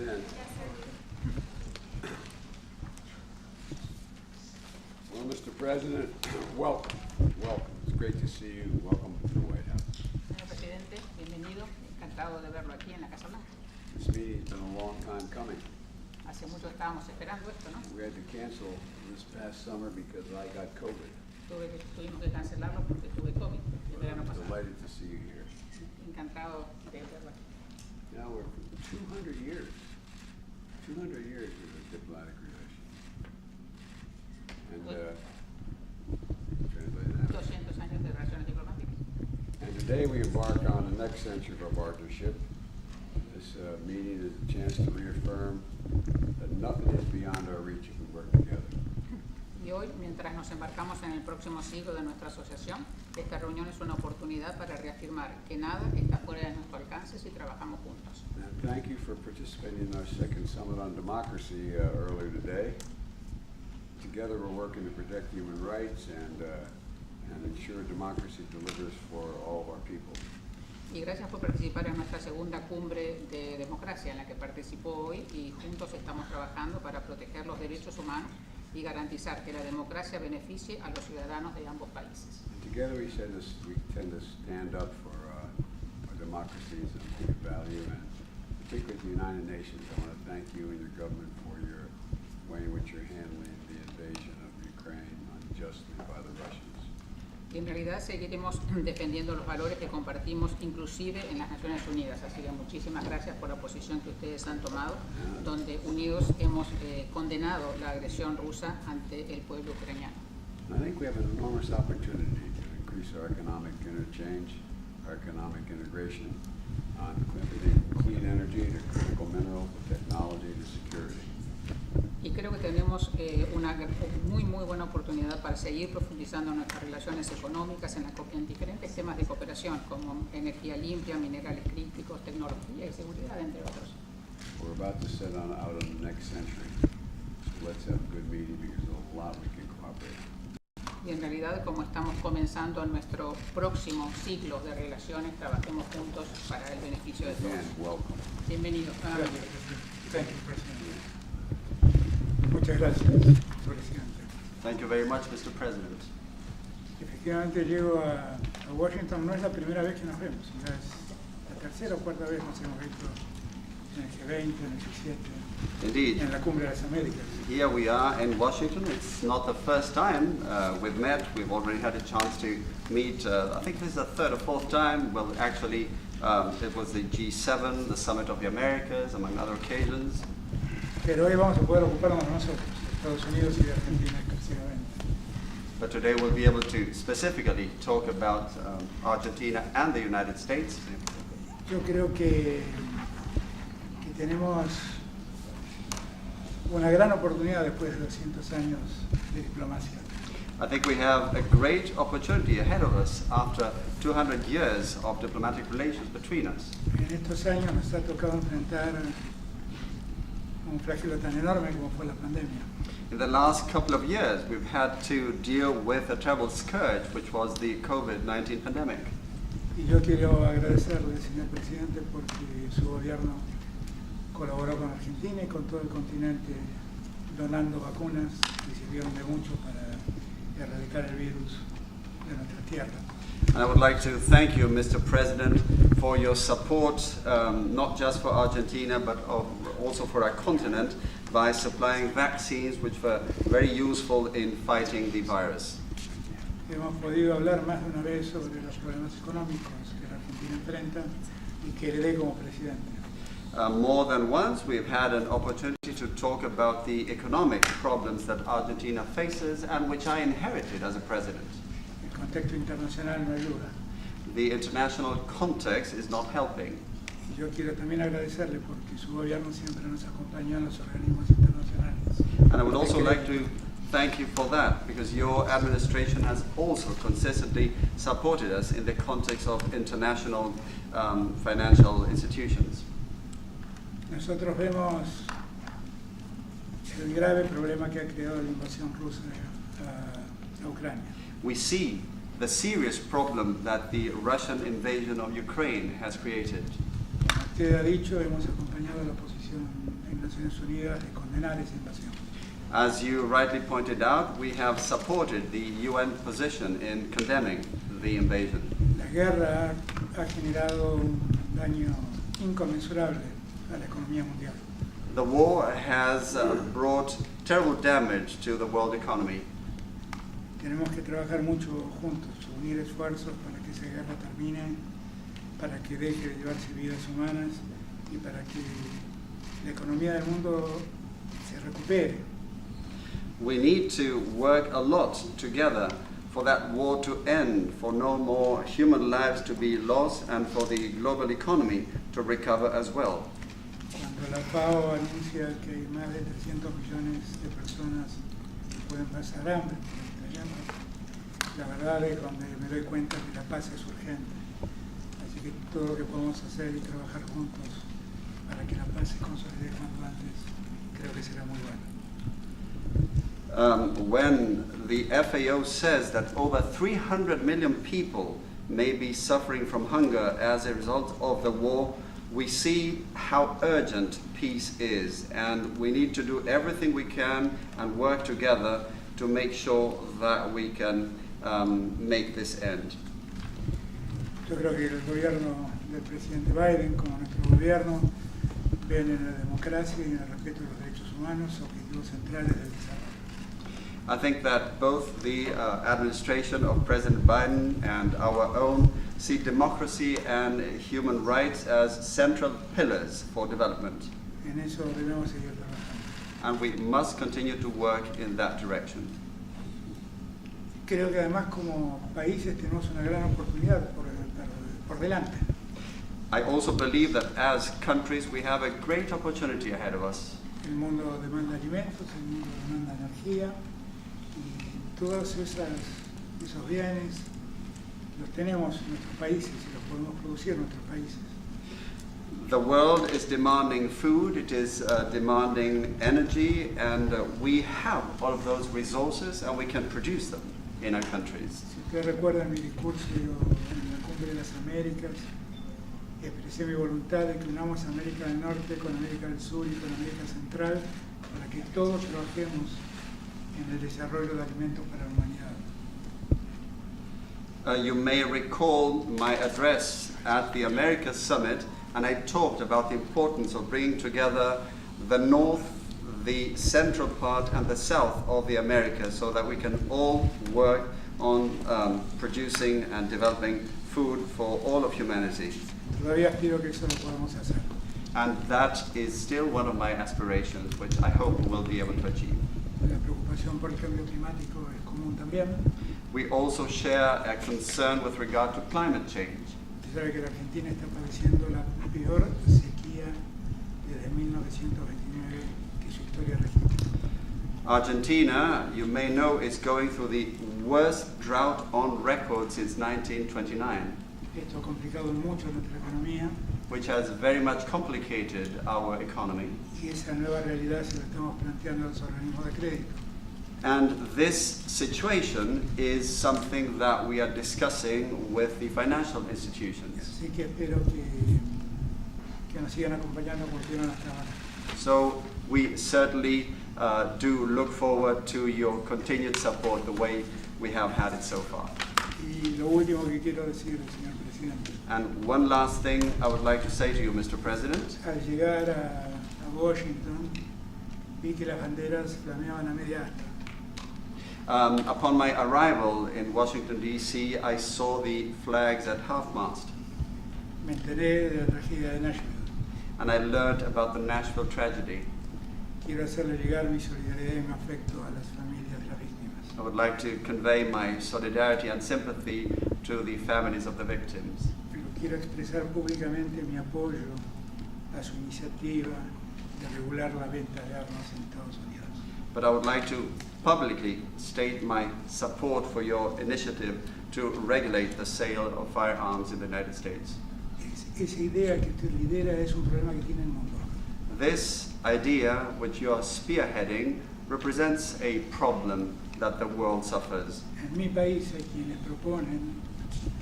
in. Well, Mr. President, welcome. Welcome. It's great to see you. Welcome to the White House. Señor presidente, bienvenido. Encantado de verlo aquí en la Casa Blanca. This meeting's been a long time coming. Hace mucho estábamos esperando esto, ¿no? We had to cancel this past summer because I got COVID. Tuvimos que cancelarlo porque tuve COVID el verano I'm pasado. delighted to see you here. Encantado de verlo aquí. Now we're 200 years. 200 years of a diplomatic relation. And translate that. 200 años de relaciones diplomáticas. And today we embark on the next century of our partnership. This meeting is a chance to reaffirm that nothing is beyond our reach if we work together. Y hoy, mientras nos embarcamos en el próximo siglo de nuestra asociación, esta reunión es una oportunidad para reafirmar que nada está fuera de nuestro alcance si trabajamos juntos. And thank you for participating in our second Summit on Democracy earlier today. Together we're working to protect human rights and ensure democracy delivers for all of our people. Y gracias por participar en nuestra segunda cumbre de democracia en la que participó hoy y juntos estamos trabajando para proteger los derechos humanos y garantizar que la democracia beneficie a los ciudadanos de ambos países. Together we tend to stand up for our democracies and good value, and particularly the United Nations. I want to thank you and your government for your way in which you're handling the invasion of Ukraine unjustly by the Russians. Y en realidad seguiremos defendiendo los valores que compartimos inclusive en las Naciones Unidas. Así que muchísimas gracias por la posición que ustedes han tomado, donde unidos hemos condenado la agresión rusa ante el pueblo ucraniano. I think we have an enormous opportunity to increase our economic interchange, our economic integration on clean energy, to critical minerals, to technology, to security. Y creo que tenemos una muy buena oportunidad para seguir profundizando nuestras relaciones económicas en diferentes temas de cooperación, como energía limpia, minerales críticos, tecnología y seguridad, entre otros. We're about to set out in the next century. So let's have a good meeting because there's a lot we can cooperate. Y en realidad, como estamos comenzando nuestro próximo ciclo de relaciones, trabajemos juntos para el beneficio de todos. Again, welcome. Bienvenidos. Thank you, President. Muchas gracias, presidente. Thank you very much, Mr. President. Efectivamente llego a Washington, no es la primera vez que nos vemos, ya es la tercera o cuarta vez nos hemos visto en el G20, en el G7, Indeed. en la Cumbre de las Américas. Here we are in Washington. It's not the first time we've met. We've already had a chance to meet, I think this is the third or fourth time. Well, actually, it was the G7, the Summit of the Americas, among other occasions. Pero hoy vamos a poder ocuparnos nosotros, Estados Unidos y de Argentina exclusivamente. But today we'll be able to specifically talk about Argentina and the United States. Yo creo que tenemos una gran oportunidad después de 200 años de diplomacia. I think we have a great opportunity ahead of us after 200 years of diplomatic relations between us. En estos años nos ha tocado enfrentar un flagelo tan enorme como fue la pandemia. In the last couple of years, we've had to deal with a terrible scourge, which was the COVID-19 pandemic. Y yo quiero agradecerle, señor presidente, porque su gobierno colaboró con Argentina y con todo el continente donando vacunas que sirvieron de mucho para erradicar el virus de nuestra tierra. And I would like to thank you, Mr. President, for your support, not just for Argentina, but also for our continent, by supplying vaccines which were very useful in fighting the virus. Hemos podido hablar más de una vez sobre los problemas económicos que la Argentina enfrenta y que heredé como presidente. More than once, we've had an opportunity to talk about the economic problems that Argentina faces and which I inherited as a president. El contexto internacional no ayuda. The international context is not helping. Y yo quiero también agradecerle porque su gobierno siempre nos acompañó en los organismos internacionales. And I would also like to thank you for that, because your administration has also consistently supported us in the context of international financial institutions. Nosotros vemos el grave problema que ha creado la invasión rusa a Ucrania. We see the serious problem that the Russian invasion of Ukraine has created. Como usted ha dicho, hemos acompañado la posición Naciones Unidas de condenar esa invasión. As you rightly pointed out, we have supported the UN position in condemning the invasion. La guerra ha generado un daño inconmensurable a la economía mundial. The war has brought terrible damage to the world economy. Tenemos que trabajar mucho juntos, unir esfuerzos para que esa guerra termine, para que deje de llevarse vidas humanas y para que la economía del mundo se recupere. We need to work a lot together for that war to end, for no more human lives to be lost, and for the global economy to recover as well. Cuando la FAO anuncia que hay más de 300 millones de personas que pueden pasar hambre por esta guerra, la verdad es cuando me doy cuenta que la paz es urgente. Así que todo lo que podamos hacer y trabajar juntos para que la paz se consolide cuanto antes, creo que será muy bueno. When the FAO says that over 300 million people may be suffering from hunger as a result of the war, we see how urgent peace is, and we need to do everything we can and work together to make sure that we can make this end. Yo creo que el gobierno del presidente Biden, como nuestro gobierno, ven en la democracia y en el respeto de los derechos humanos objetivos centrales del desarrollo. I think that both the administration of President Biden and our own see democracy and human rights as central pillars for development. En eso debemos seguir trabajando. And we must continue to work in that direction. Creo que además como países tenemos una gran oportunidad por delante. I also believe that as countries we have a great opportunity ahead of us. El mundo demanda alimentos, el mundo demanda energía y todos esos bienes los tenemos en nuestros países y los podemos producir en nuestros países. The world is demanding food, it is demanding energy, and we have all of those resources and we can produce them in our countries. Si ustedes recuerdan mi discurso en la Cumbre de las Américas, expresé mi voluntad de que unamos América del Norte con América del Sur y con América Central para que todos trabajemos en el desarrollo de alimentos para la humanidad. You may recall my address at the Americas Summit, and I talked about the importance of bringing together the North, the central part, and the South of the Americas so that we can all work on producing and developing food for all of humanity. Todavía aspiro que eso lo podamos hacer. And that is still one of my aspirations, which I hope we'll be able to achieve. La preocupación por el cambio climático es común también. We also share a concern with regard to climate change. Usted sabe que la Argentina está padeciendo la peor sequía desde 1929 que su historia registra. Argentina, you may know, is going through the worst drought on record since 1929. Esto ha complicado mucho nuestra economía which has very much complicated our economy. y esa nueva realidad se la estamos planteando a los organismos de crédito. And this situation is something that we are discussing with the financial institutions. Así que espero que nos sigan acompañando como estuvieron hasta ahora. So we certainly do look forward to your continued support the way we have had it so far. Y lo último que quiero decir, señor presidente, And one last thing I would like to say to you, Mr. President. al llegar a Washington vi que las banderas flameaban a media asta. Upon my arrival in Washington, D.C., I saw the flags at half-mast. Me enteré de la tragedia de Nashville. And I learned about the Nashville tragedy. Quiero hacerle llegar mi solidaridad y mi afecto a las familias de las víctimas. I would like to convey my solidarity and sympathy to the families of the victims. Pero quiero expresar públicamente mi apoyo a su iniciativa de regular la venta de armas en Estados Unidos. But I would like to publicly state my support for your initiative to regulate the sale of firearms in the United States. Esa idea que usted lidera es un problema que tiene el mundo. This idea, which you are spearheading, represents a problem that the world suffers. En mi país hay quienes proponen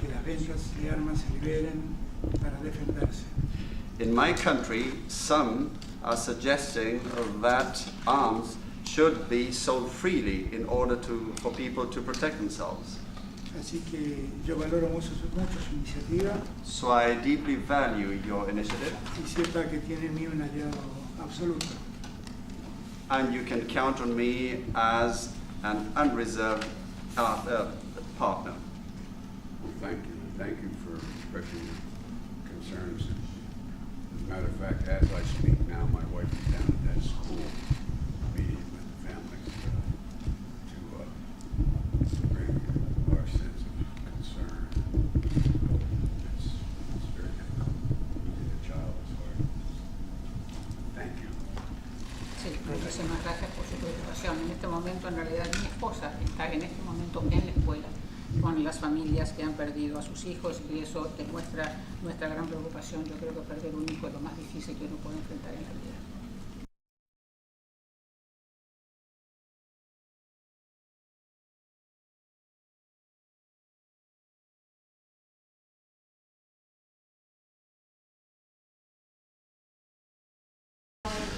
que las ventas de armas se liberen para defenderse. In my country, some are suggesting that arms should be sold freely in order for people to protect themselves. Así que yo valoro mucho su iniciativa So I deeply value your initiative, y sepa que tiene en mí un aliado absoluto. and you can count on me as an unreserved partner. Well, thank you. Thank you for expressing your concerns. As a matter of fact, as I speak now, my wife is down at that school meeting with the families to bring our sense of concern. It's very difficult losing a child as hard. Thank you. Sí, muchísimas gracias por su preocupación. En este momento, en realidad, mi esposa está en este momento en la escuela con las familias que han perdido a sus hijos, y eso demuestra nuestra gran preocupación. Yo creo que perder un hijo es lo más difícil que uno puede enfrentar en la vida.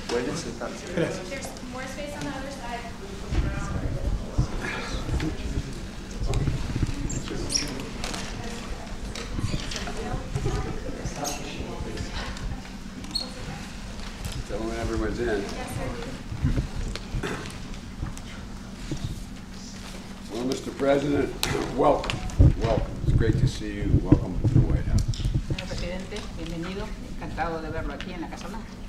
Pueden sentarse. There's more space on the other side. Tell them when everyone's in. Well, Mr. President, welcome. Welcome. It's great to see you. Welcome to the White House. Señor presidente, bienvenido. Encantado de verlo aquí en la Casa Blanca.